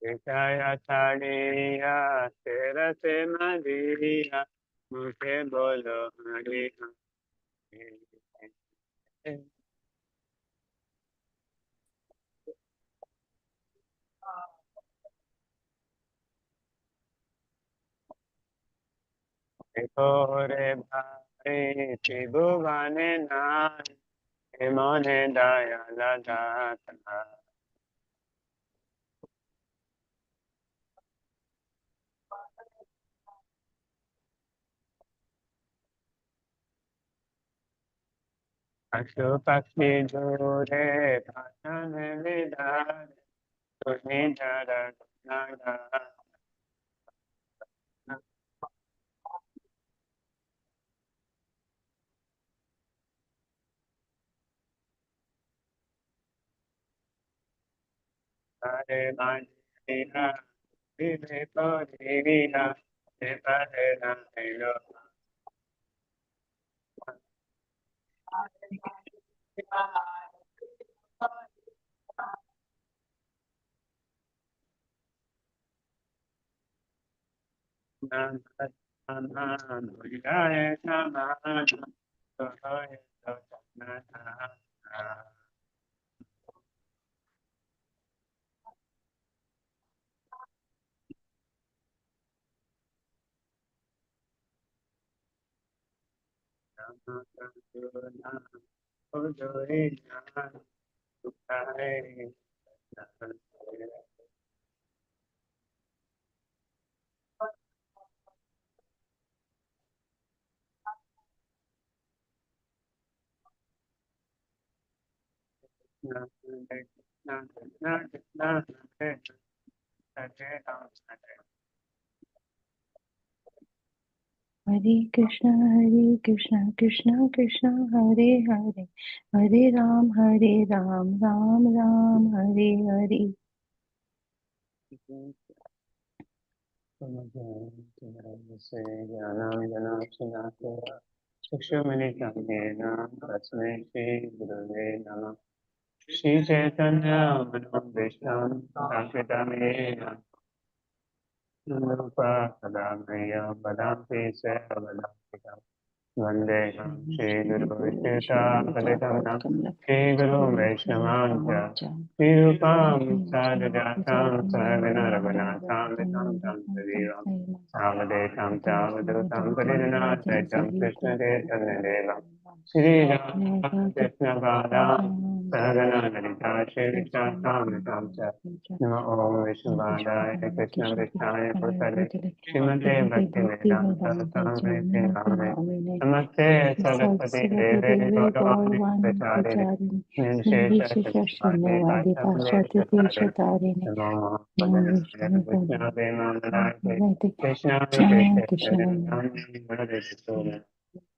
विषय छाड़िया तेरा से मदिया मुझे बोलो हरि हरि। देखो रे भाई त्रिभुवने नाथ मने दयाल दाता। पशु पक्षी जोरे भाषण विधान तुम्हें जरा हरे मांझिया विवे पौधिया हे परे नाइलो नान भुजाए समान तो है तो चलना। Hare Krishna, Krishna Krishna, Hare Hare, Hare Ram, Ram Ram, Hare Hare. चक्षुमनिकम्येन तस्मै श्रीगुरवे नमः। श्रीचैतन्य मनोभीष्टं स्थापितमेन रूपा सदा मह्यं वदन्ति सर्वदा वन्देऽहं श्रीगुरुविष्णुतापदकमलं श्रीगुरुं वैष्णवां च श्रीरूपां साधुजातां सहगण रघुनाथां वितं तं सजीवं सावधेशं चावधूतं परिजनासहितं कृष्णचैतन्यदेवं श्रीरामकृष्णपादां सहगण ललिता श्रीविशाखान्वितां च नमो ॐ विष्णुपादाय कृष्णकृष्णाय भूतले श्रीमते भक्तिवेदान्त स्वामी नामिने नमस्ते सरस्वती देवे गौरवाणी प्रचारिणे निर्विशेष शून्यवादी पाश्चात्य देशतारिणे नमो भगवते कृष्णाय कृष्णाय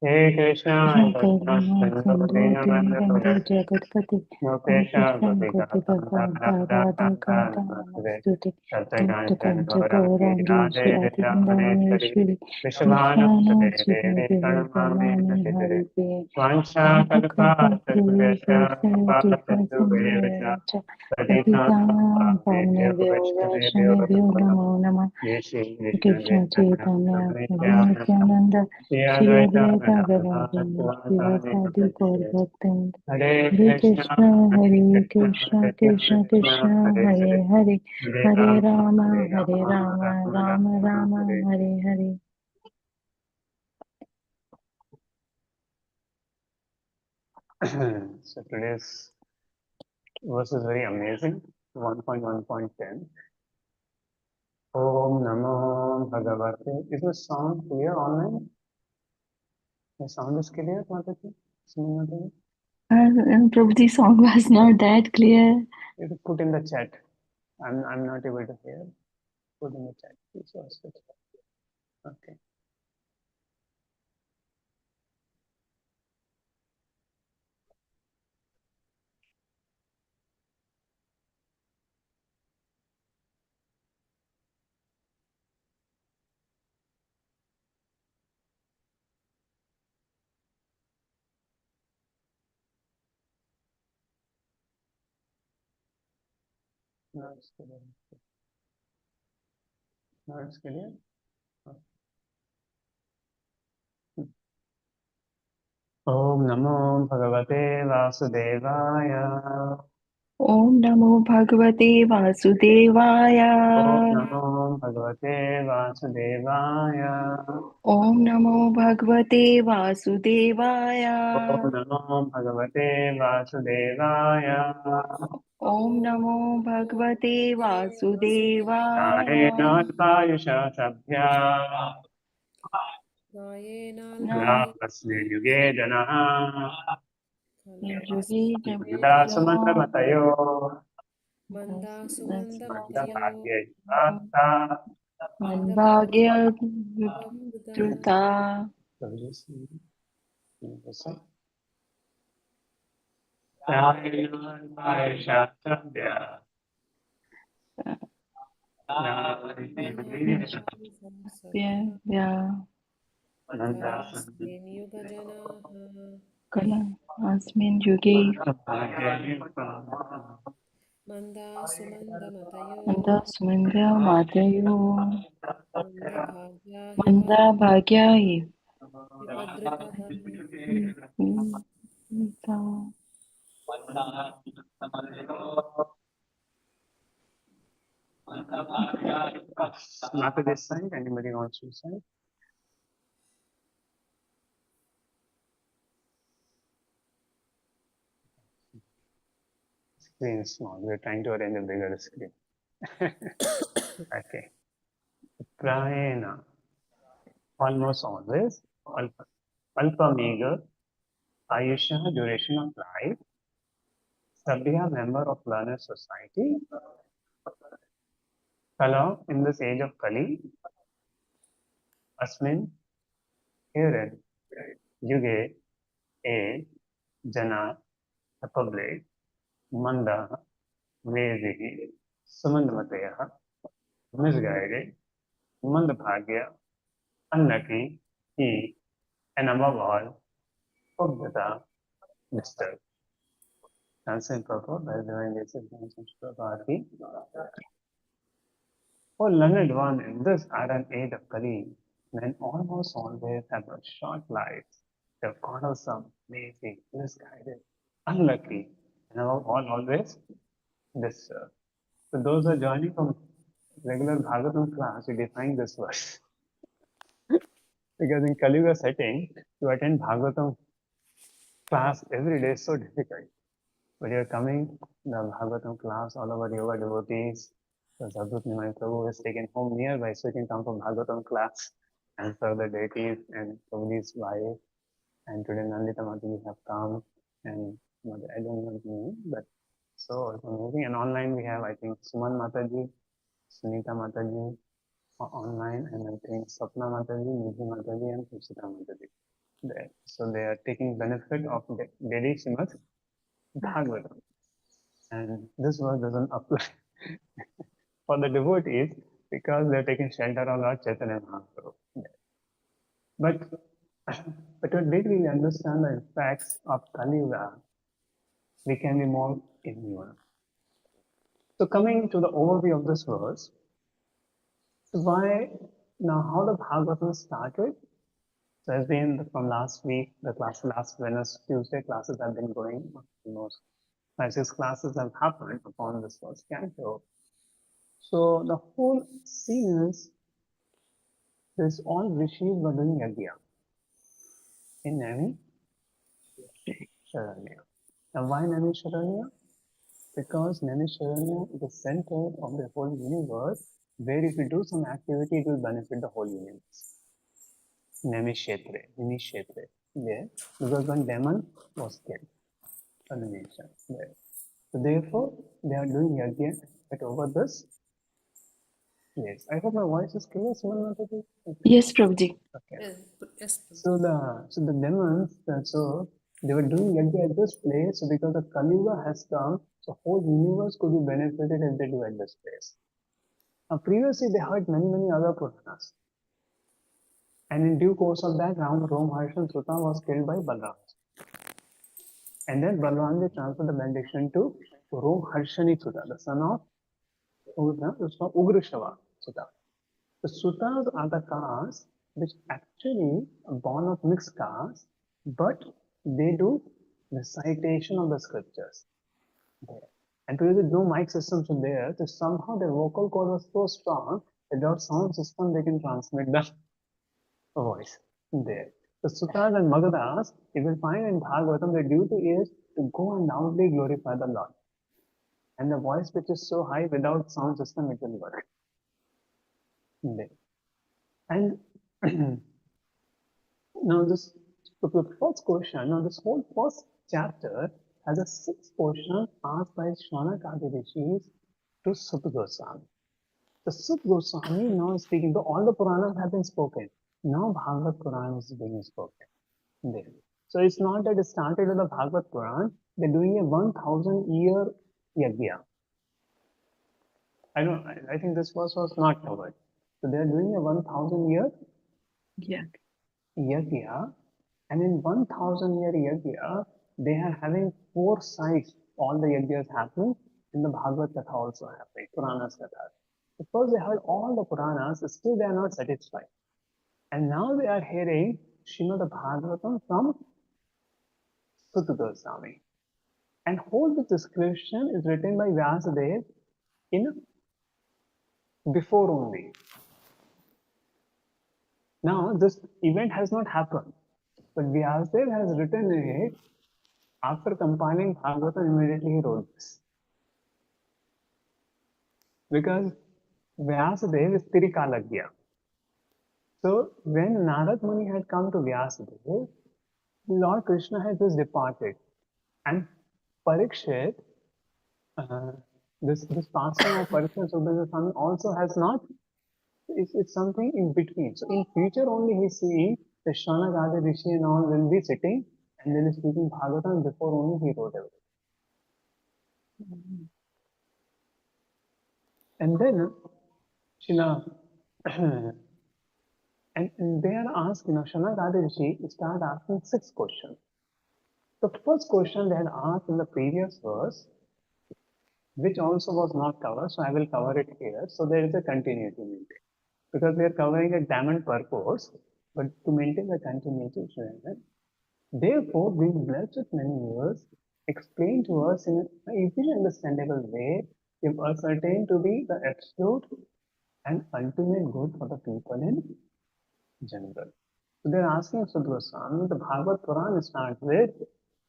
हे कृष्णा करुणा सिंधु दीनबंधु जगतपति गोपेश कृष्ण गोपिका गोपिका कांता राधा कांता नमस्तुते तप्त कंच गौरांगी श्री राधे वृंदावनेश्वरी विश्वभानुसुते वृषभानुसुते देवी प्रणमामि प्रणमामि हरिप्रिये हरिप्रिये वाञ्छाकल्पातरुभ्यश्च कृपा कृष्ण सिन्धुभ्यश्च पतितानां पतितानां पावनेभ्यो पावनेभ्यो वैष्णवेभ्यो वैष्णवेभ्यो नमो नमो नमः। नमः। जय श्री कृष्ण कृष्ण चैतन्य प्रभु नित्यानंद नित्यानंद श्री श्री अद्वैत अद्वैत गदाधर गदाधर शिवासादि श्रीवासादि गौर भक्तवृंद। भक्तवृंद Hare Hare Krishna Krishna Krishna Krishna Krishna Krishna Hare Hare Hare Hare Hare Ram Hare Hare Ram Ram Ram Ram Ram Ram Hare Hare Hare. so today's verse is very amazing. 1.1.10. Om Namo Bhagavate. Is the sound clear online? The sound is clear, Mataji? Mataji? Prabhuji's song was not that clear. You could put in the chat. I'm not able to hear. Put in the chat, please. Okay. No, it's clear. Words के लिए ओम नमो भगवते वासुदेवाय। ओम नमो भगवते वासुदेवाय। ओम नमो भगवते वासुदेवाय। ओम नमो भगवते वासुदेवाय। ओम नमो भगवते वासुदेवाय। ओम नमो भगवते वासुदेवाय। कायेनात्मायुषा सभ्या न अस्मिन् युगे जनः युगे दासमन्तमतयो मन्दासुमन्दमतयो मन्दभाग्ययुक्ता मन्भाग्ययुता कायेनात्मायुषा सभ्या दास्मिन् युगजनाः कला अस्मिन् युगे मन्दासुमन्दमतयो मन्दस्मिन्द्रमातयो मन्दभाग्या मन्दभाग्या विपदृतः Not to this side. Anybody wants to say? Screen is small. We're trying to arrange a bigger screen. Okay. Prayena. Almost always. Alpha meager. Ayusha, duration of life. Sabya, member of learner society. Kala, in this age of Kali. Asmin, herein. Yuge, a, Jana, the public. Manda, lazy. Sumandmataya, misguided. Mandabhagya, unlucky, he, and above all, Ubhata, disturbed. Answering purpose by doing this Prabhati. For learned one in this iron age of Kali, men almost always have a short life. They're quarrelsome, lazy, misguided, unlucky, and above all, always disturbed. So those who are joining from regular Bhagavatam class, we define this verse. Because in Kali Yuga setting, to attend Bhagavatam class every day is so difficult. But you're coming, the Bhagavatam class, all our yoga devotees, the Sadhut Nimai Prabhu has taken home nearby, so you can come from Bhagavatam class and serve the deities and Prabhuji's wife. And today Nandita Mataji have come, and I don't know the name, but so it's amazing. And online we have, I think, Suman Mataji, Sunita Mataji online, and I think Sapna Mataji, Nidhi Mataji, and Pushita Mataji. There. So they are taking benefit of the daily Srimad Bhagavatam. And this verse doesn't apply for the devotees because they're taking shelter of Lord Chaitanya Mahaprabhu. But, but to really understand the effects of Kali Yuga, we can be more immune. So coming to the overview of this verse, why now how the Bhagavatam started? So has been from last week, the class last Wednesday, Tuesday classes have been going. Almost 5-6 classes have happened upon this first canto. So the whole scene is this all rishis were doing yajna in Nami Sharanya. Now why Nami Sharanya? Because Nami Sharanya is the center of the whole universe, where if you do some activity, it will benefit the whole universe. Nami Kshetre, Nimi Kshetre, there, because one demon was killed on the nation there. So therefore, they are doing yajna at over this. Yes, I hope my voice is clear. Yes, Prabhuji. Okay. Yes, So the demons, so they were doing yajna at this place. So because the Kali Yuga has come, so whole universe could be benefited if they do at this place. Now previously they heard many other Puranas, and in due course of that, Ram Harshan Sutta was killed by Balram, and then Balram they transferred the benediction to Rom Harshani Sutta, the son of Ugrashava Sutta. The Sutras are the castes which actually are born of mixed castes, but they do recitation of the scriptures there. And because there's no mic systems in there, so somehow their vocal cord was so strong that without sound system they can transmit the voice there. The Sutras and Magadas, you will find in Bhagavatam, their duty is to go and loudly glorify the Lord. And the voice which is so high without sound system, it will work there. And now this the first question, now this whole first chapter has a sixth question asked by Shwanakadi Rishis to Sutta Goswami. The Sutta Goswami now is speaking, though all the Puranas have been spoken. Now Bhagavad Puran is being spoken there. So it's not that it started with the Bhagavad Puran, they're doing a 1000-year yajna. I think this verse was not covered. So they're doing a 1000-year Yeah. yajna, and in 1000-year yajna, they are having 4 sides. All the yajnas happening, in the Bhagavad Katha also happening, Puranas Katha. Because they heard all the Puranas, still they are not satisfied. And now they are hearing Srimad Bhagavatam from Sutta Goswami. And whole the description is written by Vyasadeva in before only. Now this event has not happened, but Vyasadeva has written it after compiling Bhagavatam. Immediately he wrote this. Because Vyasadeva is Tirikalagya. So when Narad Muni had come to Vyasadeva, Lord Krishna had just departed. And Parikshit, this pastime of Parikshit Subhadra also has not, it's something in between. So in future only he's seeing the Shwanagadi Rishi and all will be sitting and then speaking Bhagavatam, before only he wrote everything. And then Shila and they are asked, Shwanagadi Rishi start asking 6 questions. The first question they had asked in the previous verse, which also was not covered, so I will cover it here. So there is a continuity maintained. Because we are covering a diamond purpose, but to maintain the continuity, therefore, being blessed with many years, explain to us in an easily understandable way, if ascertained to be the absolute and ultimate good for the people in general. So they're asking Sutta Goswami, the Bhagavad Puran starts with,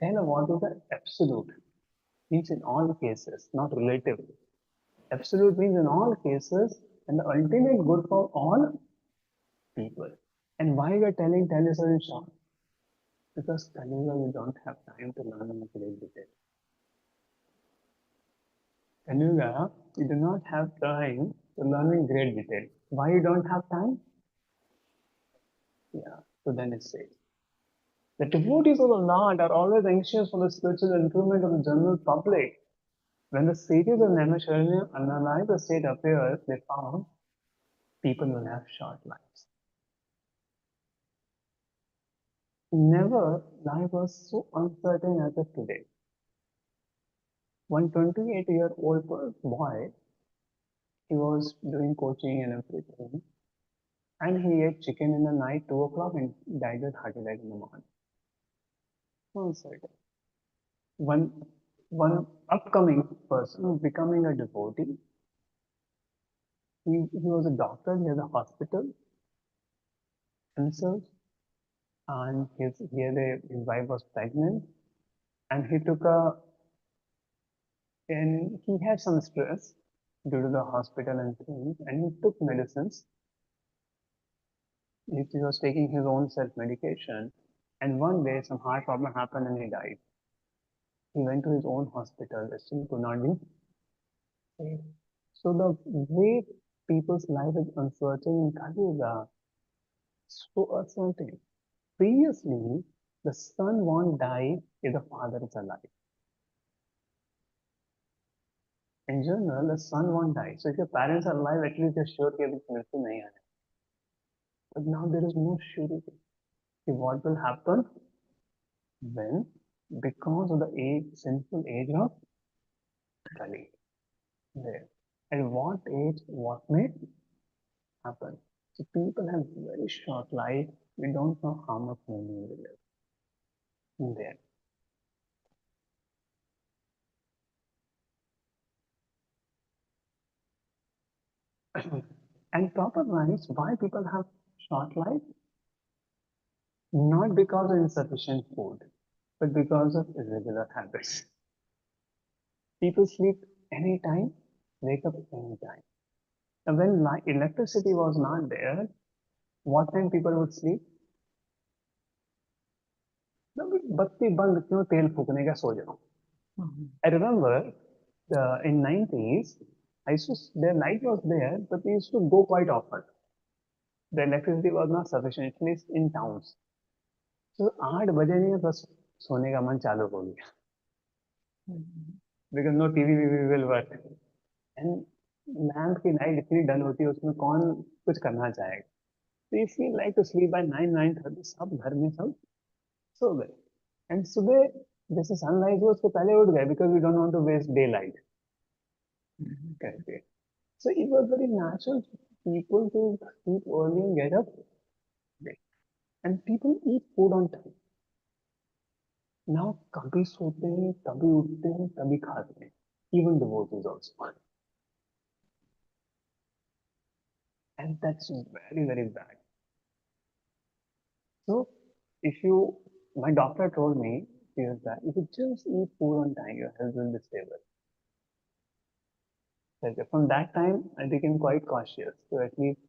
tell what is the absolute? Means in all cases, not relative. Absolute means in all cases and the ultimate good for all people. And why we are telling, tell us in short? Because Kaliga, you don't have time to learn in great detail. Kaliga, you do not have time to learn in great detail. Why you don't have time? Yeah, so then it says, the devotees of the Lord are always anxious for the spiritual improvement of the general public. When the sages of Naimisharanya analyzed the state affairs, they found people will have short lives. Never life was so uncertain as it today. One 28-year-old boy, he was doing coaching and everything, and he ate chicken in the night, 2 o'clock, and died with heart attack in the morning. So uncertain. One upcoming person becoming a devotee, he was a doctor, he has a hospital himself, and his wife was pregnant, and he had some stress due to the hospital and things, and he took medicines. He was taking his own self-medication, and one day some heart problem happened and he died. He went to his own hospital, still could not be saved. So the way people's life is uncertain in Kali Yuga, so uncertain. Previously, the son won't die if the father is alive. In general, the son won't die. So if your parents are alive, at least you're sure that it's mrityu nahi aane. But now there is no surety. See what will happen when, because of the sinful age of Kali, there. At what age, what may happen. So people have very short life. We don't know how much money we live in there. And proper lives, why people have short life? Not because of insufficient food, but because of irregular habits. People sleep anytime, wake up anytime. And when electricity was not there, what time people would sleep? No, बत्ती बंद क्यों तेल फूकने का सो जाओ. I remember in 90s, their light was there, but we used to go quite often. The electricity was not sufficient, at least in towns. So 8 बजे नहीं बस सोने का मन चालू हो गया. Because no TV will work. And lamp की लाइट इतनी डल होती है उसमें कौन कुछ करना चाहेगा. So if you like to sleep by 9-9:30, सब घर में सब सो गए. And सुबह जैसे सनराइज हुआ उसके पहले उठ गए because we don't want to waste daylight. करके. So it was very natural for people to sleep early and get up late. And people eat food on time. Now कभी सोते हैं, कभी उठते हैं, कभी खाते हैं. Even devotees also. And that's very, very bad. So if you, my doctor told me years back, if you just eat food on time, your health will be stable. Okay. From that time, I became quite cautious. So at least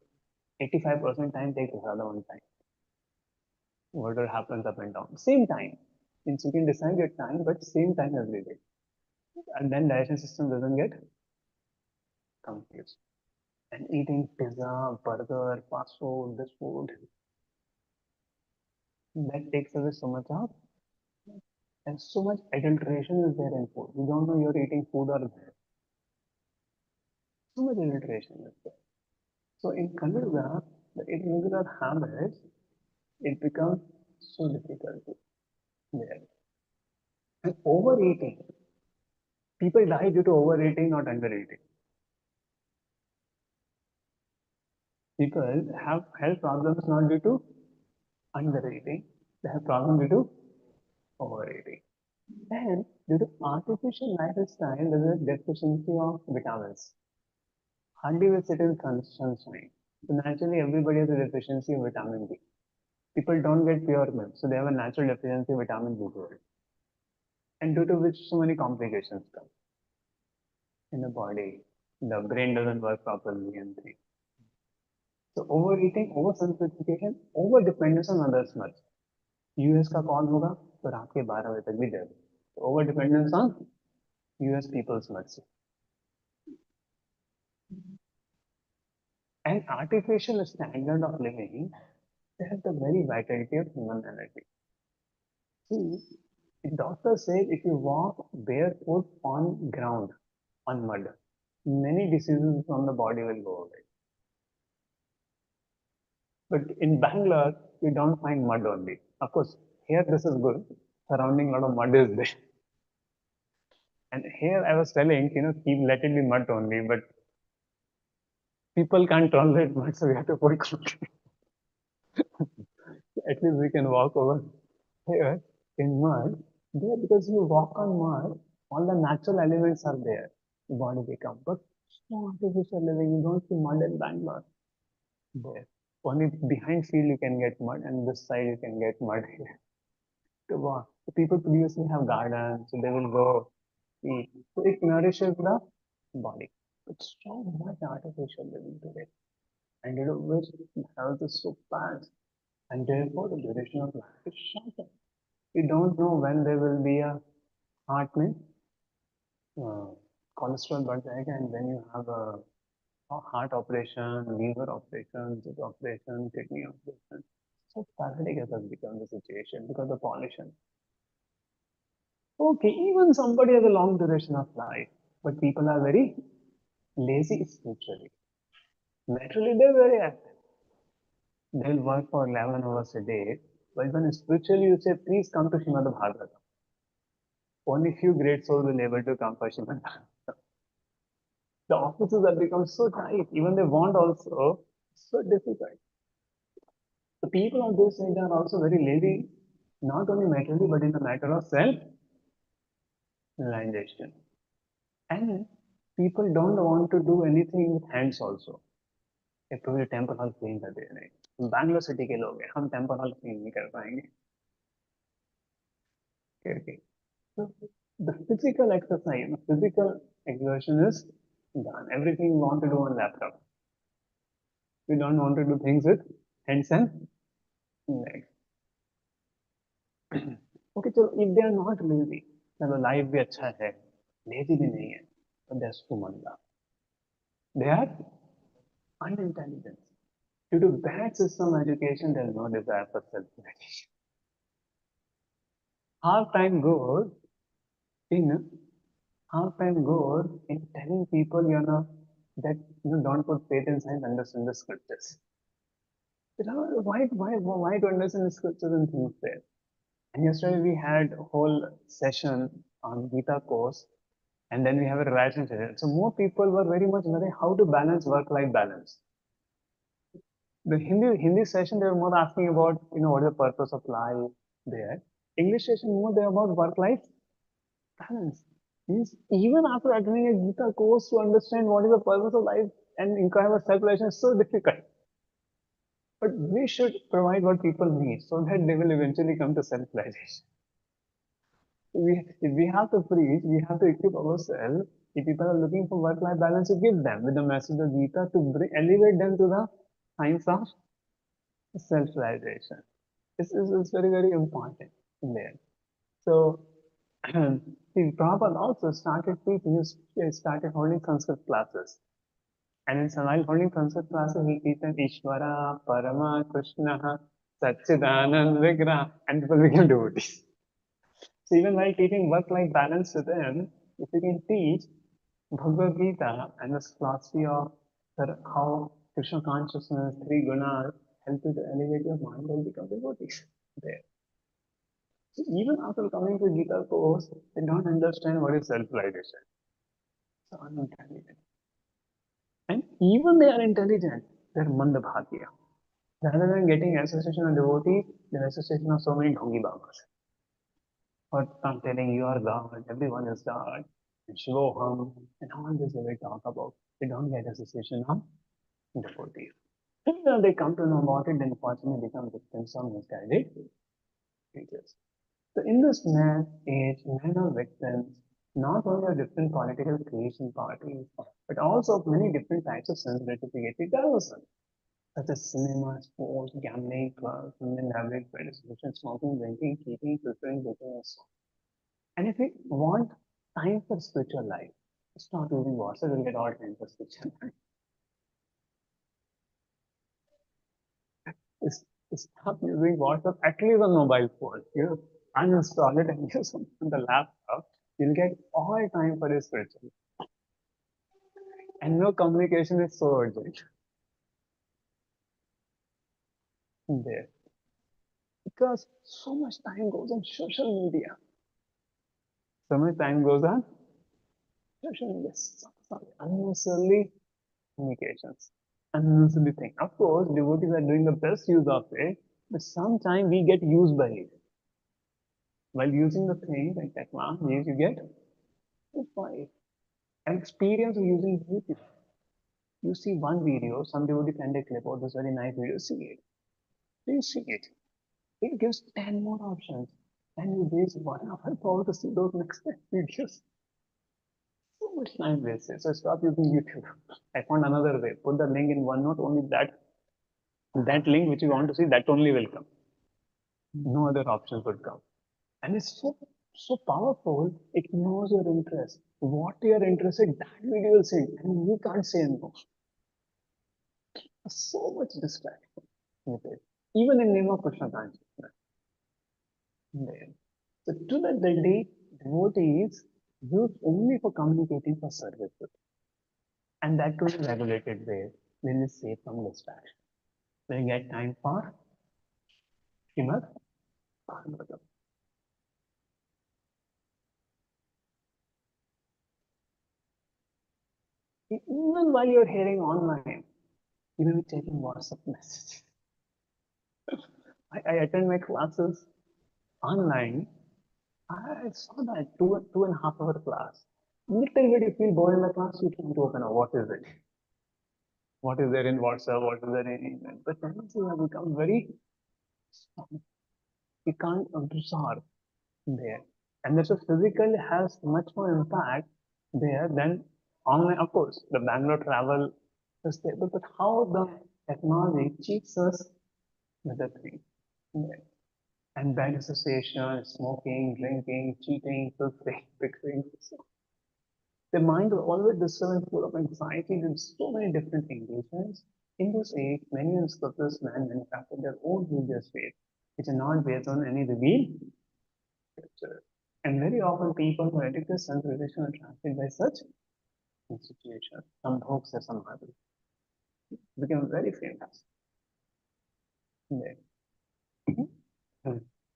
85% time take prasada on time. Whatever happens up and down. Same time. Means you can decide your time, but same time every day. And then digestion system doesn't get confused. And eating pizza, burger, fast food, this food, that takes away so much out. And so much adulteration is there in food. You don't know you're eating food or so much adulteration is there. So in Kaliuga, the irregular habits, it becomes so difficult to bear. And overeating, people die due to overeating, not undereating. People have health problems not due to undereating, they have problems due to overeating. And due to artificial lifestyle, there is a deficiency of vitamins. Hardly will sit in sunshine. So naturally, everybody has a deficiency of vitamin D. People don't get pure milk, so they have a natural deficiency of vitamin B12, and due to which so many complications come in the body. The brain doesn't work properly and things. So overeating, oversimplification, over dependence on others much. US का call होगा तो रात के 12 बजे तक भी दे दो. Over dependence on us peoples much. And artificial standard of living, they have the very vitality of human energy. See, the doctor said if you walk barefoot on ground, on mud, many diseases from the body will go away. But in Bangalore, we don't find mud only. Of course, here this is good. Surrounding a lot of mud is there. And here I was telling, keep let it be mud only, but people can't tolerate mud, so we have to put concrete. At least we can walk over here in mud. There, because you walk on mud, all the natural elements are there. The body become. But so artificial living, you don't see mud in Bangalore. There. Only behind field you can get mud, and this side you can get mud here. To walk. So people previously have gardens, so they will go eat. So it nourishes the body. But so much artificial living today. And which health is so bad. And therefore the duration of life is shorter. You don't know when there will be a heart में cholesterol बढ़ जाएगा, and when you have a heart operation, liver operation, liver operation, kidney operation. So pathetic has become the situation because of pollution. Okay, even somebody has a long duration of life, but people are very lazy spiritually. Naturally, they're very active. They'll work for 11 hours a day, but when spiritually you say, please come to Srimad Bhagavatam, only few great souls will be able to come for Srimad Bhagavatam. The offices have become so tight, even they want also, So difficult. The people on this side are also very lazy, not only materially, but in the matter of self-realization. And people don't want to do anything with hands also. एक तो ये temple hall clean कर दे रहे हैं Bangalore city के लोग हैं हम टेम्पल हॉल क्लीन नहीं कर पाएंगे करके so the physical exercise the physical exertion is done everything we want to do on laptop we don't want to do things with hands and legs okay so if they are not lazy चलो life भी अच्छा है lazy भी नहीं है but they're sumanda they are unintelligent due to bad system education there is no desire for self-realization half time goes in half time goes in telling people, that don't put faith in science, understand the scriptures. Why to understand the scriptures and things there? And yesterday we had a whole session on Gita course, and then we have a revision session. So more people were very much learning how to balance work-life balance. The Hindi session they were more asking about what is the purpose of life there. English session more they about work-life balance. Means even after attending a Gita course to understand what is the purpose of life and inquire about self-realization is so difficult. But we should provide what people need so that they will eventually come to self-realization. If we have to preach, we have to equip ourselves. If people are looking for work-life balance, to give them with the message of Gita to elevate them to the science of self-realization. This is very, very important there. So, see, Prabhupada also started teaching, he started holding Sanskrit classes. And in while holding Sanskrit classes, he teaches Ishvara, Parama, Krishna, Satchidanand, Vigra, and people became devotees. So even while teaching work-life balance to them, if you can teach Bhagavad Gita and the philosophy of how Krishna consciousness, three gunas, help you to elevate your mind, they'll become devotees there. So even after coming to Gita course, they don't understand what is self-realization. So unintelligent. And even they are intelligent, they're mandabhagya. Rather than getting association of devotees, they're association of so many dhongi babas. Or I'm telling you are God, everyone is God, and Shivoham, and all this they will talk about. They don't get association of devotees. And when they come to know about it, then unfortunately become victims of misguided teachers. So in this man age, men are victims not only of different political creation parties, but also of many different types of sense-gratification terrorism, such as cinema, sports, gambling, clubs, women having predisposition, smoking, drinking, cheating, preferring, dating, and so on. And if we want time for spiritual life, start using WhatsApp, we'll get all time for spiritual life. Is stop using WhatsApp at least on mobile phone. You uninstall it and use it on the laptop. You'll get all time for your spiritual. And no communication is so urgent there. Because so much time goes on social media. So much time goes on social media. Sorry, unnecessarily communications. Unnecessarily thing. Of course, devotees are doing the best use of it, but sometimes we get used by it. While using the thing like technology, you get used by it. An experience of using YouTube. You see one video, some devotee send a clip, oh, this very nice video, see it. You see it. It gives 10 more options. And you waste 1 hour to see those next 10 videos. So much time wasted. So stop using YouTube. I found another way. Put the link in OneNote, only that link which you want to see, that only will come. No other options would come. And it's so powerful, it knows your interest. What you're interested, that video will say, and you can't say no. So much distraction with it. Even in name of Krishna consciousness. There. So to that day, devotees use only for communicating for service. And that too in a regulated way. Will is safe from distraction. Will get time for Srimad Bhagavatam. Even while you're hearing online, even checking WhatsApp messages. I attend my classes online. I saw that two and a half hour class. Little bit you feel bored in the class, you try to open up. What is it? What is there in WhatsApp? What is there in email? The tendency has become very, you can't absorb there. And that's a physical has much more impact there than online. Of course, the Bangalore travel is there, but how the technology cheats us with the thing. Yeah. And bad association, smoking, drinking, cheating, filtering, fixing. The mind will always disturb and full of anxiety with so many different engagements. In this age, many unscrupulous men manufacture their own religious faith, which are not based on any revealed scripture. And very often people who addict to self-realization are attracted by such institutions. Some books or some others become very famous. Yeah.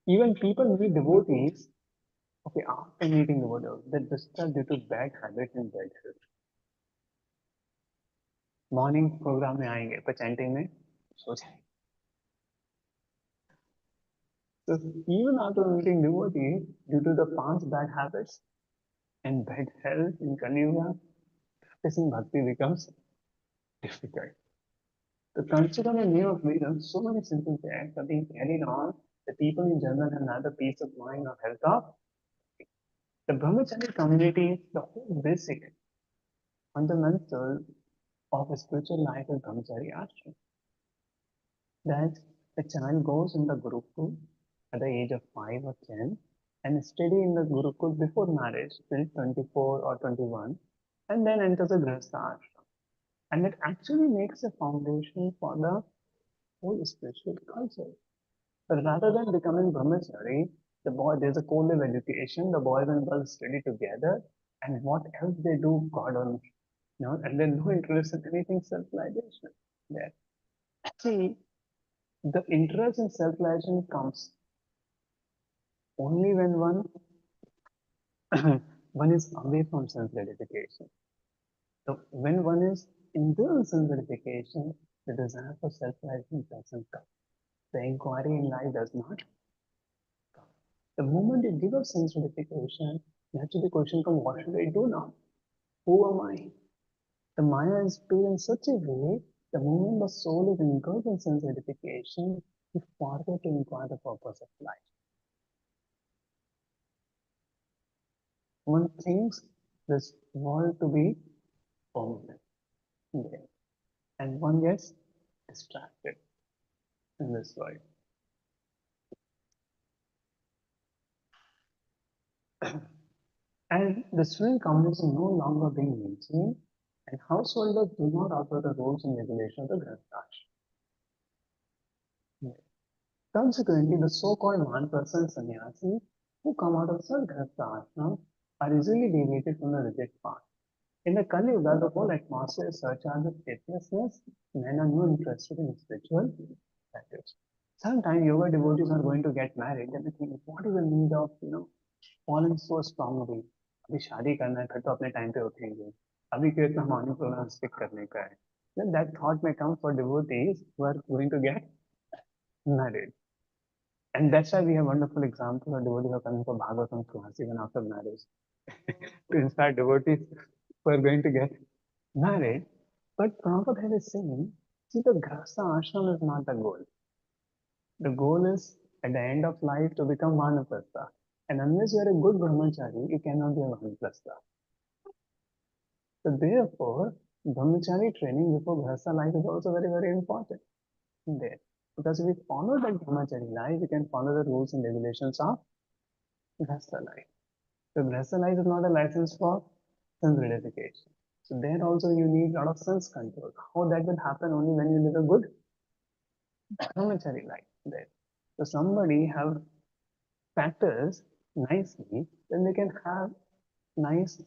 Even people meet devotees, okay, after meeting devotees, they disturb due to bad habits and bad health. Morning programme में आएंगे पर chanting में सो जाएंगे. So even after meeting devotees, due to the past bad habits and bad health in Kali Yuga, practicing bhakti becomes difficult. To consider the name of freedom, so many simple acts are being carried on. The people in general have neither peace of mind or health of. The brahmachari community, the whole basic fundamental of a spiritual life is brahmachari ashram. That a child goes in the Gurukul at the age of 5 or 10 and study in the Gurukul before marriage till 24 or 21 and then enters a Grihastha ashram. And it actually makes a foundation for the whole spiritual culture. But rather than becoming brahmachari, there's a co-live education, the boys and girls study together, and what else they do, God only. And then no interest in anything self-realization there. See, the interest in self-realization comes only when one is away from self-gratification. So when one is in the self-gratification, the desire for self-realization doesn't come. The inquiry in life does not come. The moment you give up self-gratification, naturally the question comes, what should I do now? Who am I? The Maya is built in such a way, the moment the soul is engulfed in self-gratification, you forget to inquire the purpose of life. One thinks this world to be permanent there, and one gets distracted in this world. And the student communities are no longer being maintained, and householders do not observe the rules and regulations of the Grihastha. Consequently, the so-called Manprasa and sannyasi who come out of such Grihastha ashram are easily deviated from the rigid path. In the Kali Yuga, the whole atmosphere is surcharged with faithlessness. Men are not interested in spiritual practice. Sometimes yoga devotees are going to get married, and they think, what is the need of falling so strongly? अभी शादी करना है फिर तो अपने time पे उठेंगे. अभी क्यों इतना मॉर्निंग प्रोग्राम स्किप करने का है? Then that thought may come for devotees who are going to get married. And that's why we have wonderful examples of devotees who are coming for Bhagavatam class even after marriage to inspire devotees who are going to get married. But Prabhupada is saying, see, the Grihastha ashram is not the goal. The goal is at the end of life to become Vanaprastha. And unless you are a good brahmachari, you cannot be a Vanaprastha. So therefore, brahmachari training before Grihastha life is also very, very important there. Because if we follow that brahmachari life, we can follow the rules and regulations of Grihastha life. So Grihastha life is not a license for self-gratification. So there also you need a lot of sense control. How that will happen only when you live a good brahmachari life there. So somebody have practiced nicely, then they can have nice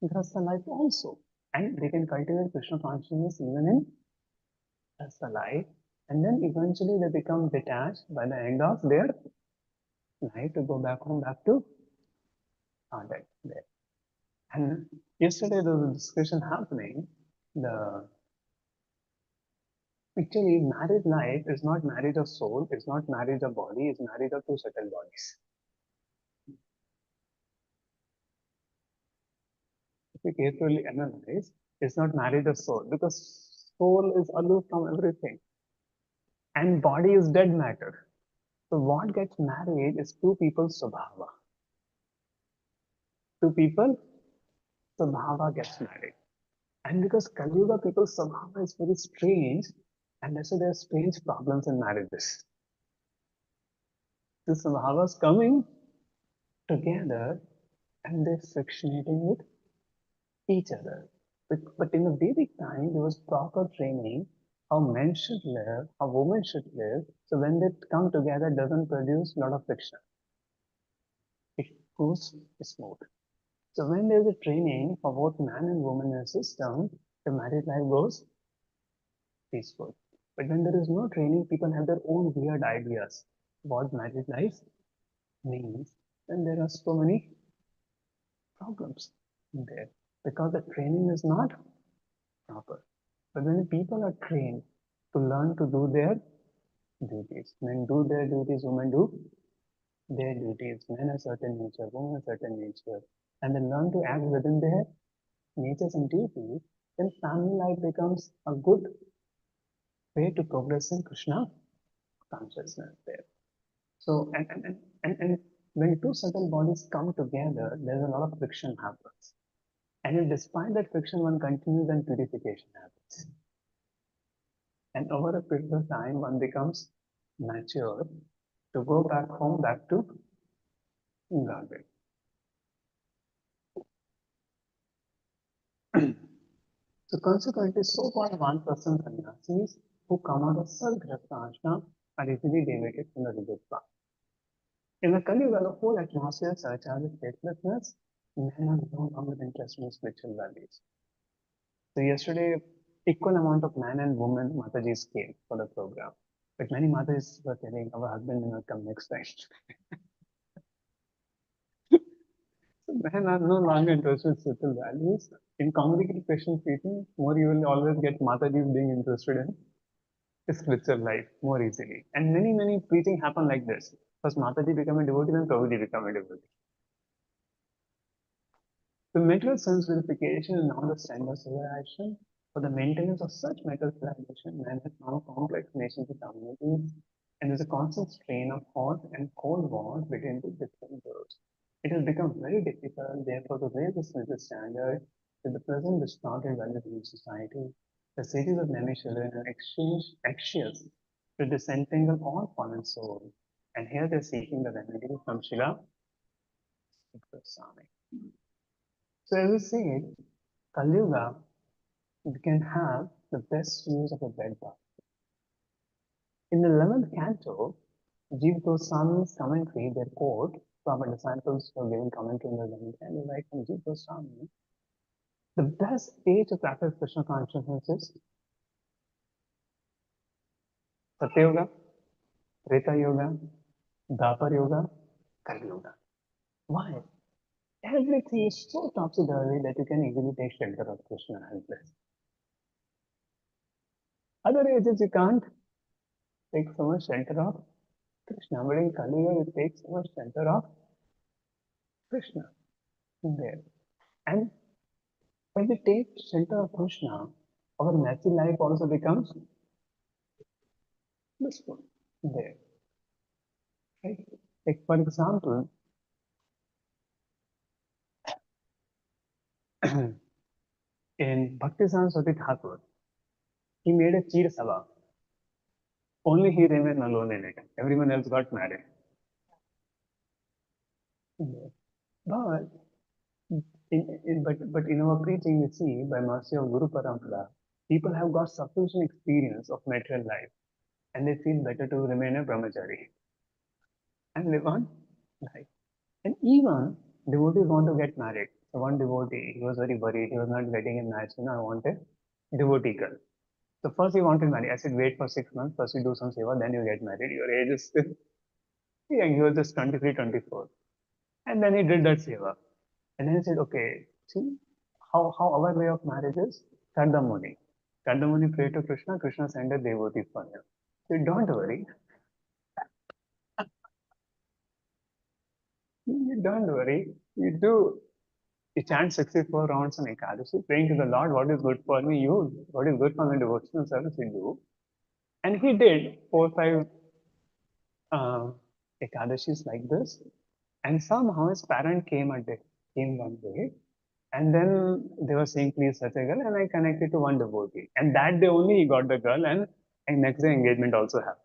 Grihastha life also. And they can cultivate Krishna consciousness even in Grihastha life. And then eventually they become detached by the end of their life to go back home, back to that there. And yesterday there was a discussion happening. The Actually, married life is not marriage of soul, it's not marriage of body, it's marriage of two subtle bodies. If you carefully analyze, it's not marriage of soul because soul is aloof from everything and body is dead matter. So what gets married is two people's subhava. Two people, subhava gets married. And because Kali Yuga people's subhava is very strange, and that's why there are strange problems in marriages. The subhavas coming together and they're frictionating with each other. But in the Vedic time, there was proper training how men should live, how women should live. So when they come together, it doesn't produce a lot of friction. It goes smooth. So when there's a training for both man and woman in a system, the married life goes peaceful. But when there is no training, people have their own weird ideas what married life means, then there are so many problems there because the training is not proper. But when people are trained to learn to do their duties, men do their duties, women do their duties, men a certain nature, women a certain nature, and they learn to act within their natures and duties, then family life becomes a good way to progress in Krishna consciousness there. So, and when two subtle bodies come together, there's a lot of friction happens. And despite that friction, one continues and purification happens. And over a period of time, one becomes mature to go back home, back to Godhead. So consequently, so-called one-person sannyasis who come out of Sargrasta ashram are easily deviated from the rigid path. In the Kali Yuga, the whole atmosphere surcharges faithlessness, men are no longer interested in spiritual values. So yesterday, equal amount of man and woman Matajis came for the program. But many mothers were telling our husband will not come next time. So men are no longer interested in spiritual values. In congregated Christian preaching, more you will always get Matajis being interested in spiritual life more easily. And many preaching happen like this. First Mataji become a devotee, then Prabhuji become a devotee. The material sense verification is now the standard civilization. For the maintenance of such material civilization, man has now complex nations and communities, and there's a constant strain of hot and cold wars between the different groups. It has become very difficult, therefore, to raise the spiritual standard with the present distorted values in society. The cities of many children are anxious to disentangle all fallen souls, and here they're seeking the remedy from Shila Swami. So as we said, Kali Yuga, we can have the best use of a bed bath. In the 11th canto, Jiva Goswami's commentary, their quote from a disciples who are giving commentary in the 11th canto, right from Jiva Goswami, the best age to practice Krishna consciousness is Satya Yuga, Treta Yuga, Dapar Yuga, Kali Yuga. Why? Everything is so topsy-turvy that you can easily take shelter of Krishna and bliss. Other ages you can't take so much shelter of Krishna, but in Kali Yuga you take so much shelter of Krishna there. And when we take shelter of Krishna, our natural life also becomes blissful there. Right? Like for example, in Bhaktisan Swati Thakur, he made a Cheer Sabha. Only he remained alone in it. Everyone else got married. But but in our preaching, we see by mercy of Guru Parampara, people have got sufficient experience of material life and they feel better to remain a brahmachari and live on life. And even devotees want to get married. So one devotee, he was very worried, he was not getting a match, I want a devotee girl. So first he wanted to marry. I said, wait for 6 months, first you do some seva, then you get married. Your age is still young, he was just 23, 24. And then he did that seva. And then he said, okay, see how our way of marriage is Sardamuni. Kandamuni prayed to Krishna, Krishna sent a devotee for him. So don't worry. Don't worry. You chant 64 rounds on Ekadashi, praying to the Lord, what is good for me, what is good for my devotional service, you do. And he did 4 or 5 uh, Ekadashis like this. And somehow his parent came one day, and then they were saying, please such a girl, and I connected to one devotee. And that day only he got the girl, and next day engagement also happened.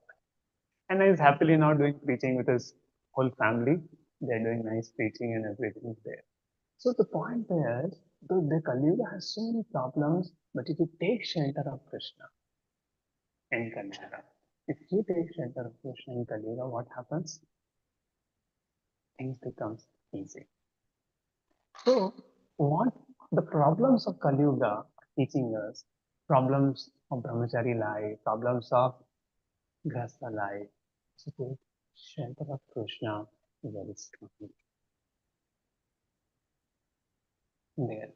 And he's happily now doing preaching with his whole family. They're doing nice preaching and everything there. So the point is, the Kali Yuga has so many problems, but if you take shelter of Krishna in Kali Yuga, if you take shelter of Krishna in Kali Yuga, what happens? Things becomes easy. So what the problems of Kali Yuga are teaching us, problems of brahmachari life, problems of grahastha life, so take shelter of Krishna very strongly there.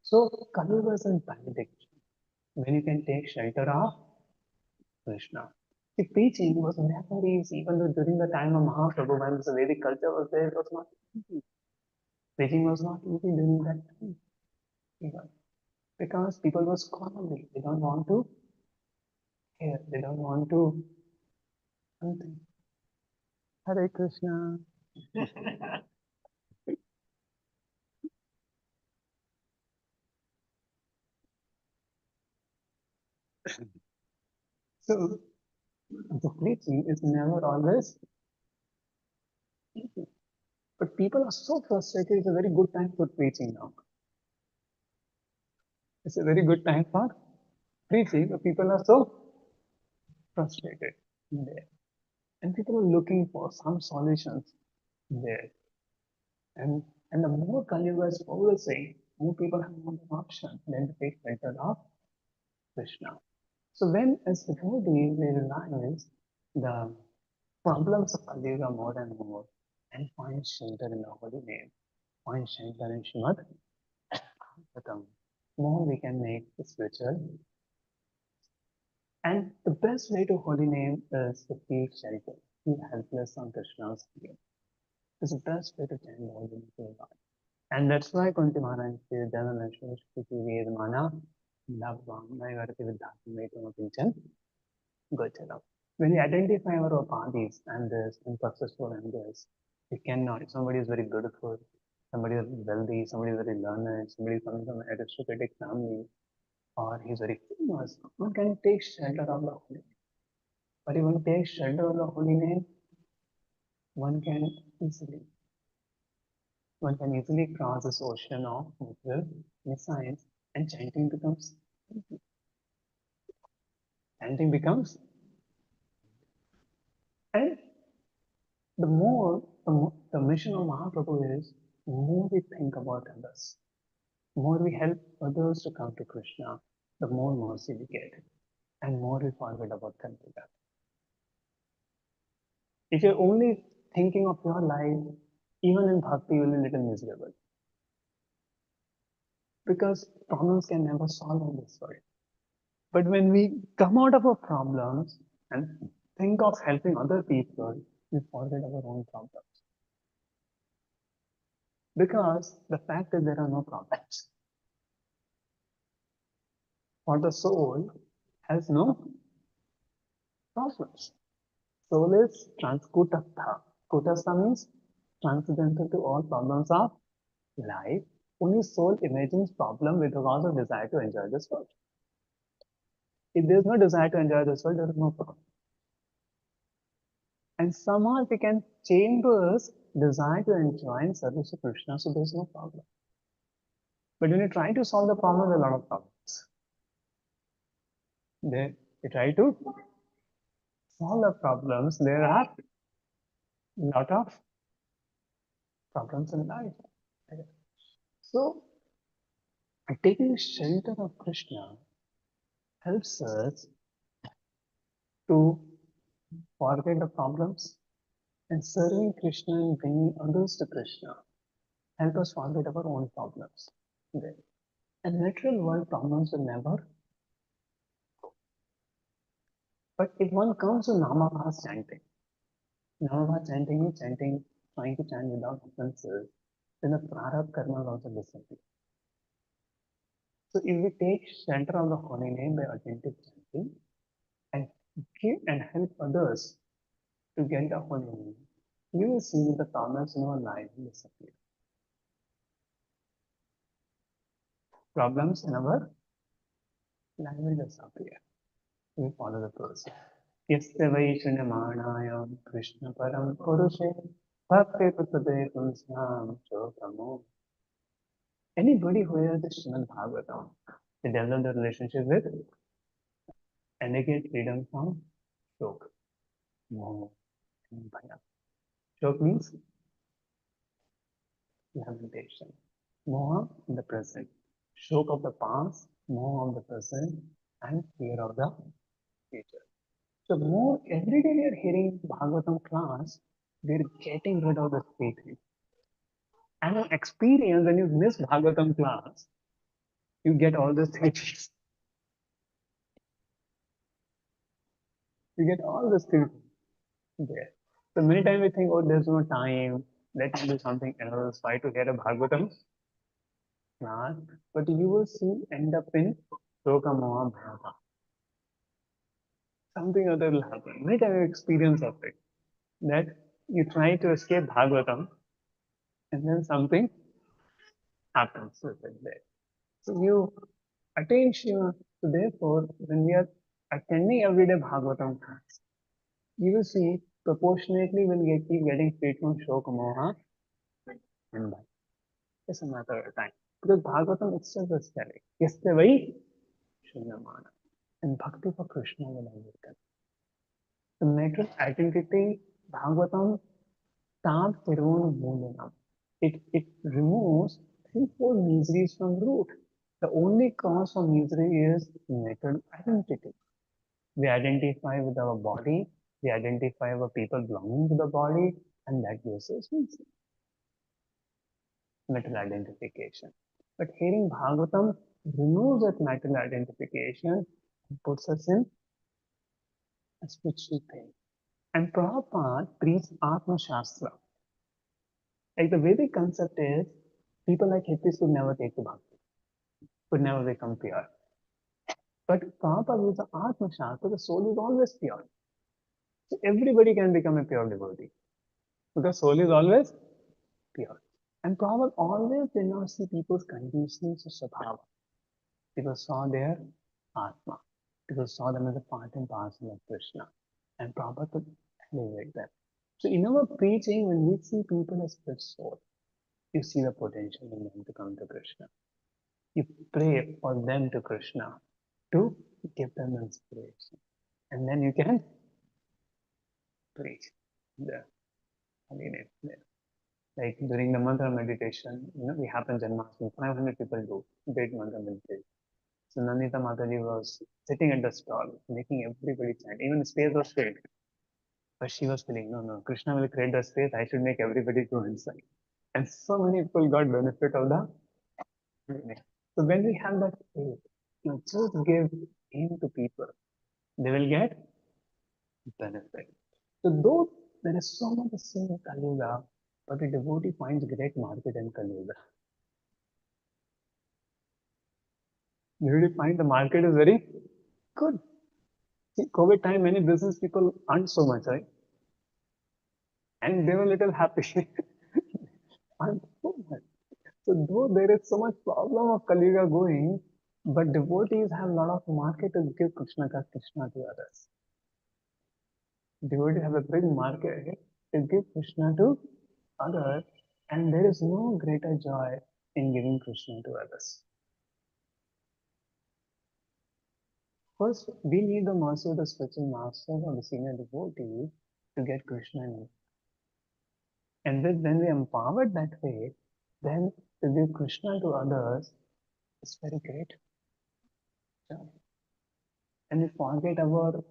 So Kali Yuga is in benediction when you can take shelter of Krishna. The preaching was never easy, even though during the time of Mahaprabhu, when the Vedic culture was there, it was not easy. Preaching was not easy during that time. Even. Because people were scholarly. They don't want to hear. They don't want to something. Hare Krishna. So the preaching is never always easy. But people are so frustrated. It's a very good time for preaching now. It's a very good time for preaching, but people are so frustrated there. And people are looking for some solutions there. And and the more Kali Yuga is progressing, more people have more option than to take shelter of Krishna. So when as devotees we realize the problems of Kali Yuga more and more and find shelter in the holy name, find shelter in Srimad Bhagavatam, more we can make the spiritual. And the best way to holy name is to feel shelter, feel helpless on Krishna's feet. It's the best way to chant the holy name to God. And that's why Kunti Maharaj says, Jananashwa Shruti Vedmana Labvam Naivarati Vidhati Metam Pinchan Gocharam. When we identify our upadhis and this and successful and this, we cannot. If somebody is very beautiful, somebody is wealthy, somebody is very learned, somebody comes from an aristocratic family, or he's very famous, one can take shelter of the holy name. But if one takes shelter of the holy name, one can easily one can easily cross this ocean of material science, and chanting becomes easy. Chanting becomes, and the mission of Mahaprabhu is more we think about others, more we help others to come to Krishna, the more mercy we get, and more we forget about Kalpita. If you're only thinking of your life, even in bhakti, you'll be a little miserable. Because problems can never solve in this world. But when we come out of our problems and think of helping other people, we forget our own problems. Because the fact is there are no problems. For the soul has no problems. Soul is transkutastha. Kutastha means transcendental to all problems of life. Only soul imagines problem with regards of desire to enjoy this world. If there is no desire to enjoy this world, there is no problem. And somehow if we can change this desire to enjoy and service to Krishna, so there's no problem. But when you try to solve the problem, there are a lot of problems. There, you try to solve the problems, there are a lot of problems in life. So, taking shelter of Krishna helps us to forget the problems, and serving Krishna and bringing others to Krishna help us forget our own problems. There. In natural world, problems will never But if one comes to Namabhas chanting, Namabhas chanting is chanting, trying to chant without offenses, then the prarabdha karma will also disappear. So if we take shelter of the holy name by attentive chanting and give and help others to get the holy name, you will see the problems in our life will disappear. Problems in our life will disappear. We follow the process. यस्य वै शून्यमाणायां कृष्णपरं पुरुषे भक्ति प्रदे पुंसां चोतमो. Anybody who hears the Srimad Bhagavatam, they develop the relationship with and they get freedom from shock, moha, and bhaya. Shock means lamentation. Moha in the present, shock of the past, moha of the present, and fear of the future. So more every day we are hearing Bhagavatam class, we are getting rid of the three things. And an experience when you miss Bhagavatam class, you get all the three things. You get all the things there. So many times we think, oh, there's no time, let me do something else, try to get a Bhagavatam class, but you will see end up in Loka Moha Bhava. Something other will happen. Many times you experience of it. That you try to escape Bhagavatam and then something happens with it there. So you attain Shiva. So therefore, when we are attending everyday Bhagavatam class, you will see proportionately we'll keep getting freed from Shoka Moha and Bhaya. It's a matter of time. Because Bhagavatam itself is telling, Yasya vai Shunyamana. And Bhakti for Krishna will awaken. The matter identity, Bhagavatam, Tam Tirun Moolanam. It removes three, four miseries from the root. The only cause for misery is material identity. We identify with our body, we identify with people belonging to the body, and that gives us misery. Material identification. But hearing Bhagavatam removes that material identification and puts us in a spiritual thing. And Prabhupada preached Atma Shastra. Like the Vedic concept is, people like hippies could never take to bhakti, could never become pure. But Prabhupada used the Atma Shastra, the soul is always pure. So everybody can become a pure devotee. Because soul is always pure. And Prabhupada always did not see people's conditions or sabhava. People saw their Atma. People saw them as a part and parcel of Krishna. And Prabhupada could elevate them. So in our preaching, when we see people as good soul, you see the potential in them to come to Krishna. You pray for them to Krishna to give them inspiration. And then you can preach the holy name there. Like during the mantra meditation, we happen Janmashtami, 500 people do great mantra meditation. So Nandita Mataji was sitting at the stall, making everybody chant. Even the space was filled. But she was feeling, no, Krishna will create the space, I should make everybody go inside. And so many people got benefit of the meaning. So when we have that faith, just give aim to people, they will get benefit. So though there is so much sin in Kali Yuga, but the devotee finds great market in Kali Yuga. You really find the market is very good. See, COVID time, many business people earned so much, right? And they were little happy. Earned so much. So though there is so much problem of Kali Yuga going, but devotees have a lot of market to give Krishna to others. Devotees have a big market to give Krishna to others, and there is no greater joy in giving Krishna to others. First, we need the mercy of the spiritual master or the senior devotee to get Krishna in. And when we are empowered that way, then to give Krishna to others is very great joy. And we forget our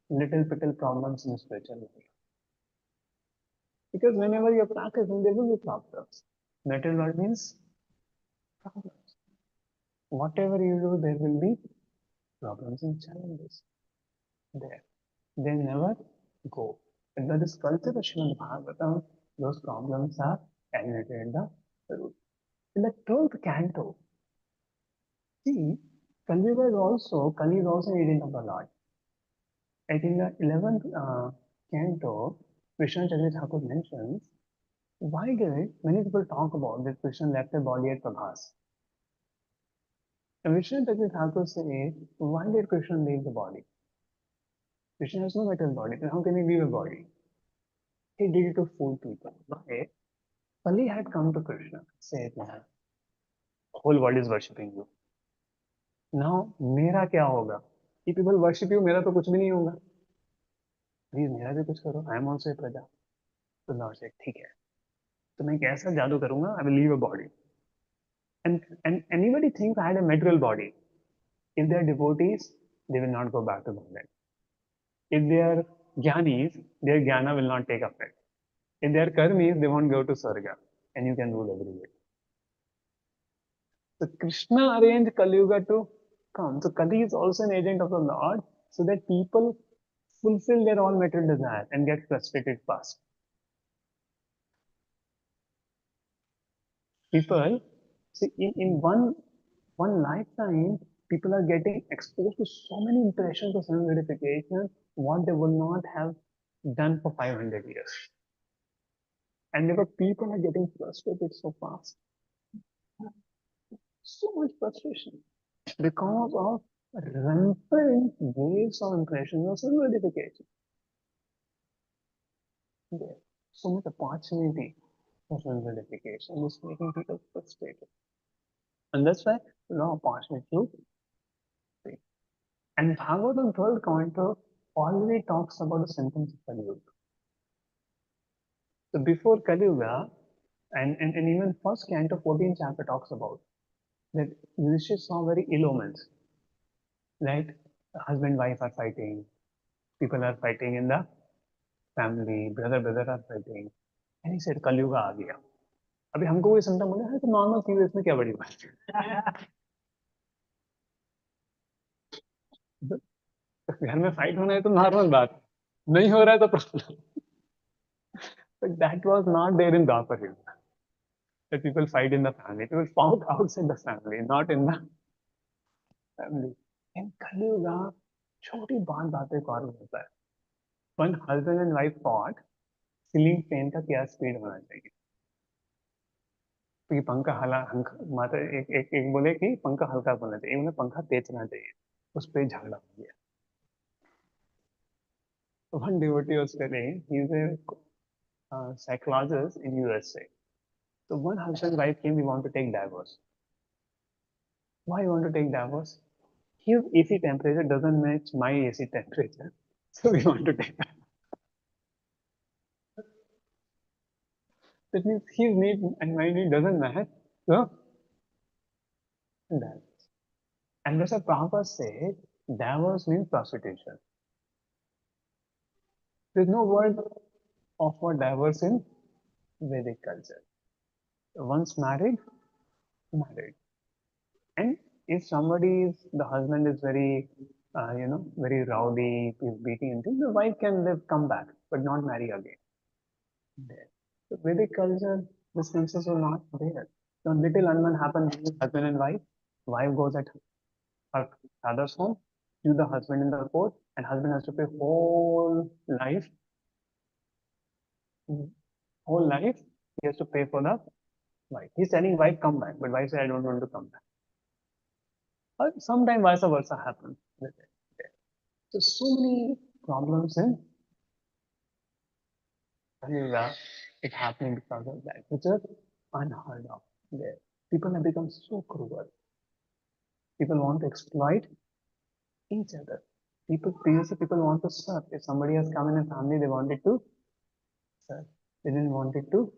little problems in spiritual life. Because whenever you're practicing, there will be problems. Material world means problems. Whatever you do, there will be problems and challenges there. they never go. And that is culture of Srimad Bhagavatam, those problems are eliminated in the root. In the 12th canto, see, Kali is also an agent of the Lord. I think the 11th canto, Krishna Chandra Thakur mentions, why did many people talk about that Krishna left the body at Prabhas? And Krishna Chandra Thakur says, why did Krishna leave the body? Krishna has no material body, then how can he leave a body? He did it to fool people. Why? Kali had come to Krishna, said, man, whole world is worshipping you. Now, मेरा क्या होगा? If people worship you, मेरा तो कुछ भी नहीं होगा. Please, मेरा भी कुछ करो. I am also a प्रजा. तो Lord said, ठीक है. तो मैं कैसा जादू करूंगा? I will leave a body. And anybody thinks I had a material body. If they are devotees, they will not go back to Bondage. If they are jnanis, their jnana will not take effect. If they are karmis, they won't go to Sarga. And you can rule everywhere. So Krishna arranged Kali Yuga to come. So Kali is also an agent of the Lord so that people fulfill their all material desire and get frustrated fast. People, see, in one lifetime, people are getting exposed to so many impressions of self gratification, what they will not have done for 500 years. And therefore, people are getting frustrated so fast. So much frustration because of rampant waves of impressions of self gratification. There's so much opportunity for self gratification is making people frustrated. And that's why no opportunity to see. And Bhagavatam 12th canto already talks about the symptoms of Kali Yuga. So before Kali Yuga, and even first canto 14th chapter talks about that Yudhishthira saw very ill omens. Right? Husband wife are fighting, people are fighting in the family, brother are fighting. And he said, Kali Yuga आ गया. अभी हमको कोई symptom बोले है तो normal चीज है, इसमें क्या बड़ी बात है. घर में फाइट होना है तो नॉर्मल बात, नहीं हो रहा है तो problem. But that was not there in Dwapar Yuga. That people fight in the family. People fought outside the family, not in the family. In Kali Yuga, छोटी बातें कॉर्न होता है. When husband and wife fought, ceiling fan का क्या speed होना चाहिए? तो ये पंखा माता एक बोले कि पंखा हल्का होना चाहिए, उन्हें पंखा तेज होना चाहिए. उस पर झगड़ा हो गया. One devotee was telling, he's a psychologist in USA. So one husband wife came, we want to take divorce. Why you want to take divorce? His AC temperature doesn't match my AC temperature. So we want to take that. That means his need and my need doesn't match. So that. And that's why Prabhupada said divorce means prostitution. There's no word of for divorce in Vedic culture. Once married, married. And if somebody is, the husband is very, very rowdy, is beating and things, the wife can live, come back, but not marry again. There. So Vedic culture, these things are not there. So little unman happens with husband and wife goes at her father's home, you the husband in the court, and husband has to pay whole life, he has to pay for the wife. He's telling wife come back, but wife says I don't want to come back. Or sometimes vice versa happens. So many problems in Yoga is happening because of that, which is unheard of there. People have become so cruel. People want to exploit each other. Previously people want to serve. If somebody has come in a family, they wanted to serve. They didn't want it to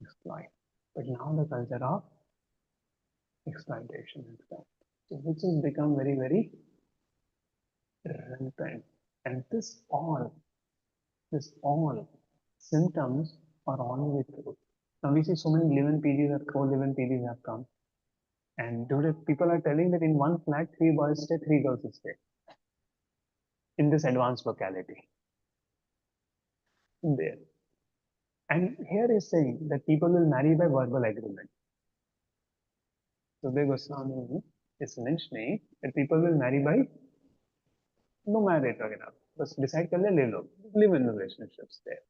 exploit. But now the culture of exploitation and stuff. So which has become very, very rampant. And this all symptoms are always true. Now we see so many live-in PGs or co-live-in PGs have come. And today people are telling that in one flat, 3 boys stay, 3 girls stay. in this advanced locality. There. And here is saying that people will marry by verbal agreement. So the Goswami is mentioning that people will marry by no marriage वगैरह बस decide कर ले लो live in relationships there.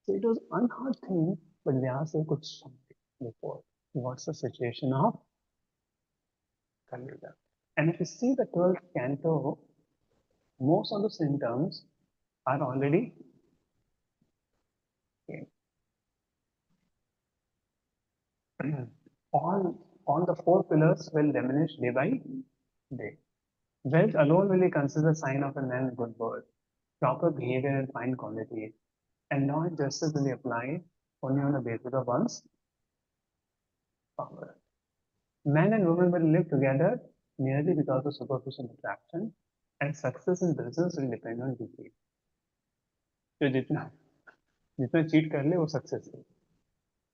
So it was unheard thing, but Vyasa could something before. What's the situation of Kali Yuga? And if you see the 12th canto, most of the symptoms are already okay. all the four pillars will diminish day by day. Wealth alone will be considered a sign of a man's good birth. Proper behavior and fine quality, and not justice will be applied only on the basis of one's power. Men and women will live together merely because of superficial attraction, and success in business will depend on duty. जो जितना जितना cheat कर ले वो success है.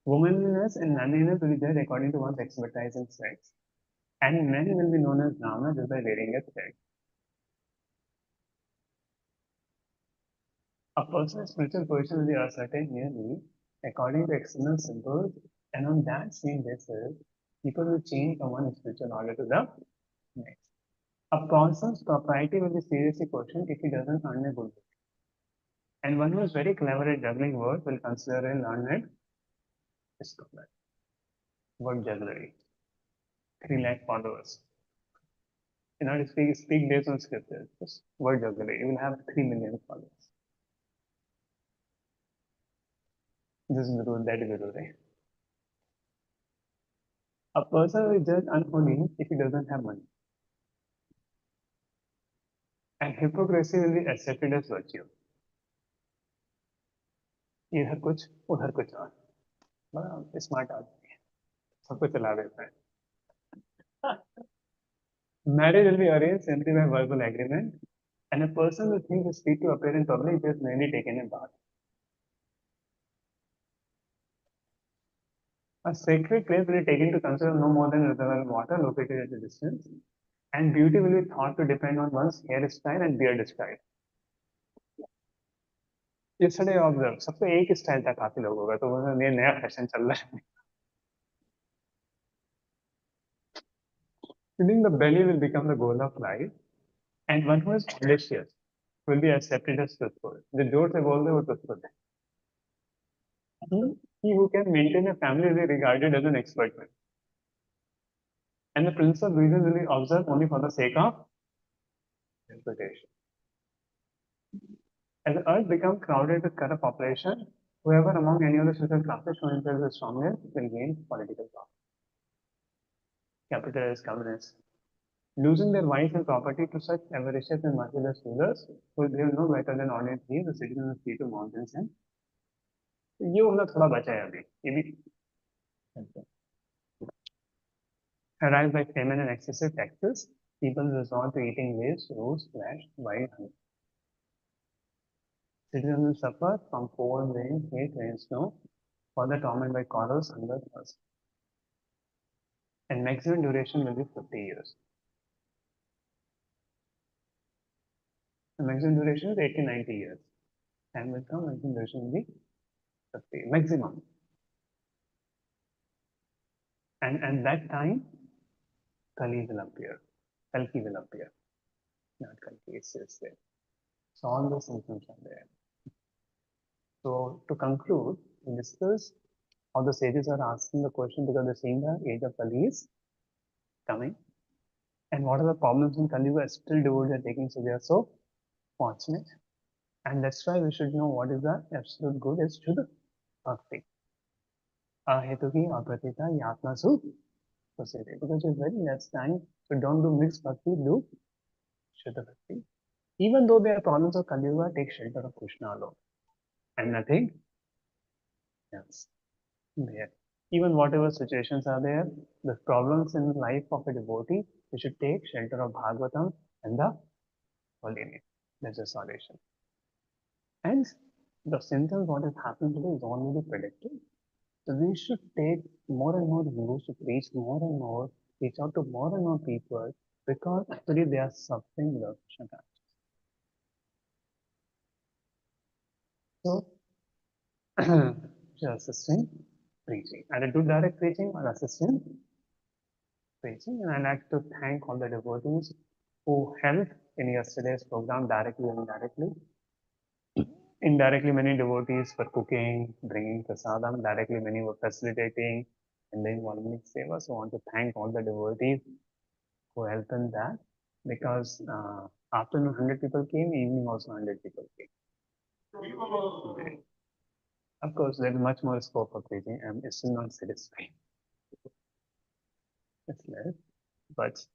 Womanliness and manliness will be judged according to one's expertise in sex, and men will be known as Brahma just by wearing a thread. A person's spiritual position will be ascertained merely according to external symbols, and on that same basis, people will change from one spiritual order to the next. A person's propriety will be seriously questioned if he doesn't earn a good living. And one who is very clever at juggling words will consider a learned scholar. Word jugglery. 3 lakh followers. You know, speak based on scriptures. Just word jugglery. You will have 3 million followers. This is Guru, that is Guru. Right? A person will judge unholy if he doesn't have money. And hypocrisy will be accepted as virtue. इधर कुछ उधर कुछ और बड़ा smart आदमी है सबको चला देता है. Marriage will be arranged simply by verbal agreement, and a person will think his fit to appear in public just merely taken a bath. A sacred place will be taken to consider no more than reservoir water located at a distance, and beauty will be thought to depend on one's hairstyle and beard style. Yesterday I observed, सबको एक style था काफी लोगों का, तो वो ये नया फैशन चल रहा है. Feeling the belly will become the goal of life, and one who is audacious will be accepted as truthful. जो जोर से बोल दे वो truthful है. He who can maintain a family will be regarded as an expert man. And the principal reason will be observed only for the sake of reputation. As the earth becomes crowded with corrupt population, whoever among any of the social classes show himself the strongest will gain political power. Capitalists, communists, losing their wives and property to such avaricious and merciless rulers who will behave no better than ordinary thieves, the citizens of sea to mountains and ये वाला थोड़ा बचा है अभी ये भी arrived by famine and excessive taxes, people resort to eating waste, roots, flesh, wild honey. Citizens will suffer from cold, rain, heat, rain, snow, further torment by corals, hunger, thirst. And maximum duration will be 50 years. The maximum duration is 80-90 years. Time will come, maximum duration will be 50, maximum. And at that time, Kali will appear. Kalki will appear. Not Kalki, it's there. So all those symptoms are there. So to conclude, we discuss how the sages are asking the question because they're seeing the age of Kali is coming. And what are the problems in Kali Yuga still devotees are taking, so they are so fortunate. And that's why we should know what is the absolute good is Shuddha Bhakti. Ahetuki apratita yatma su society. Because it's very less time, so don't do mixed bhakti, do Shuddha Bhakti. Even though there are problems of Kali Yuga, take shelter of Krishna alone. And nothing else. There. Even whatever situations are there, the problems in life of a devotee, we should take shelter of Bhagavatam and the holy name. That's the solution. And the symptoms, what is happening today is already predicted. So we should take more and more gurus to preach more and more, reach out to more and more people because actually they are suffering without Krishna consciousness. So, assisting preaching. Either do direct preaching or assistant preaching. And I'd like to thank all the devotees who helped in yesterday's program directly and indirectly. Indirectly, many devotees were cooking, bringing prasadam. Directly, many were facilitating and doing one-minute seva. So I want to thank all the devotees who helped in that because afternoon 100 people came, evening also 100 people came. Of course, there is much more scope for preaching. I'm still not satisfied. It's less, but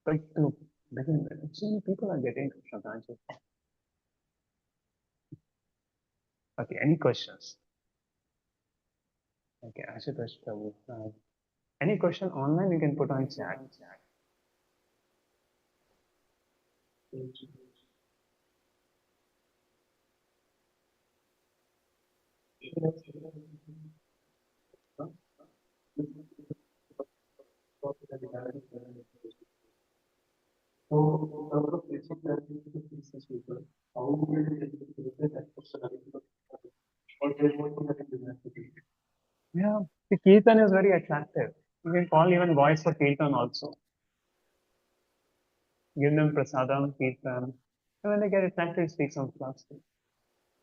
to begin with, so many people are getting Krishna consciousness. Okay, any questions? Okay, Ashutosh Prabhu. Any question online you can put on chat. Yeah, the Kirtan is very attractive. You can call even boys for Kirtan also. Give them prasadam, Kirtan. And when they get attracted, speak some philosophy.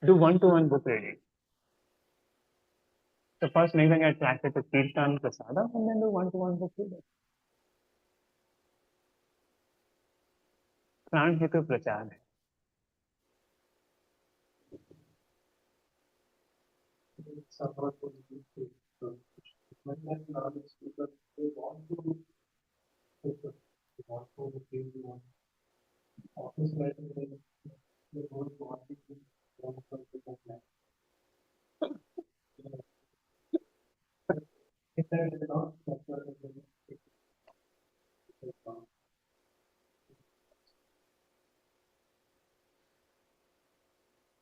Do one-to-one book reading. So first make them get attracted to Kirtan, prasadam, and then do one-to-one book reading. प्राण हेतु प्रचार है.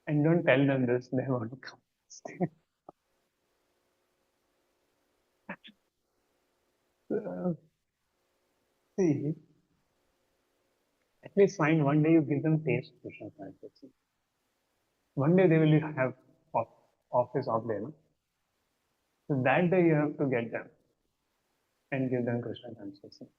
And don't tell them this, they won't come. See, at least find one day you give them taste Krishna consciousness. One day they will have office off day. No? So that day you have to get them and give them Krishna consciousness.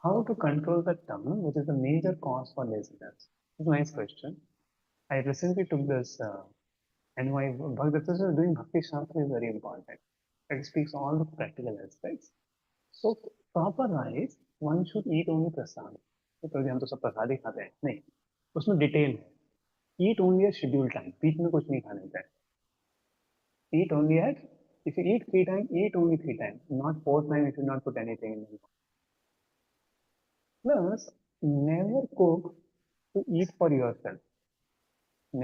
How to control the tongue, which is a major cause for laziness? It's a nice question. I recently took this NY Bhagavad doing Bhakti Shastra is very important. It speaks all the practical aspects. So proper rice, one should eat only prasad. तो हम तो सब प्रसाद ही खाते हैं नहीं उसमें detail है eat only at scheduled time बीच में कुछ नहीं खाने का eat only at if you eat 3 times eat only 3 times not 4 times you should not put anything in the plus never cook to eat for yourself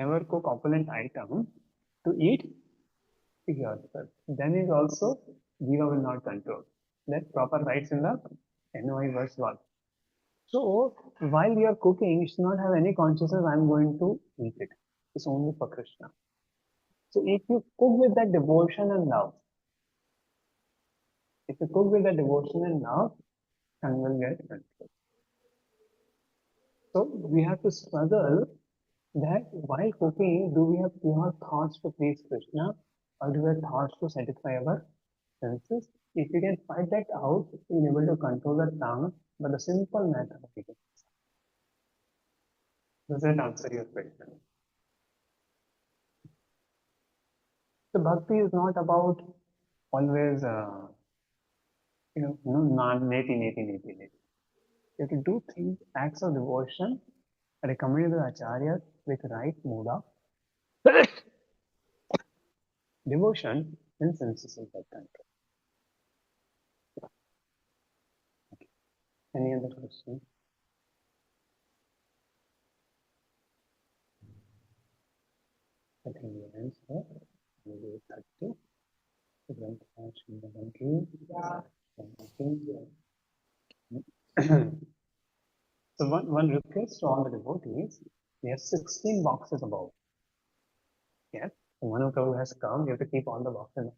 never cook opulent item to eat for yourself then is also jiva will not control that proper rights in the NOI verse 1. So while you are cooking, you should not have any consciousness, I'm going to eat it. It's only for Krishna. So if you cook with that devotion and love, tongue will get control. So we have to struggle that while cooking, do we have pure thoughts to please Krishna or do we have thoughts to satisfy our senses? If you can find that out, you'll be able to control the tongue by the simple method of eating. Does that answer your question? So bhakti is not about always, neti. You have to do things, acts of devotion, recommended to the acharya with right mood of devotion and senses of control. Okay. Any other question? I think the answer is 30. So one request to all the devotees, we have 16 boxes above. Yes, so one of Prabhu has come, you have to keep all the boxes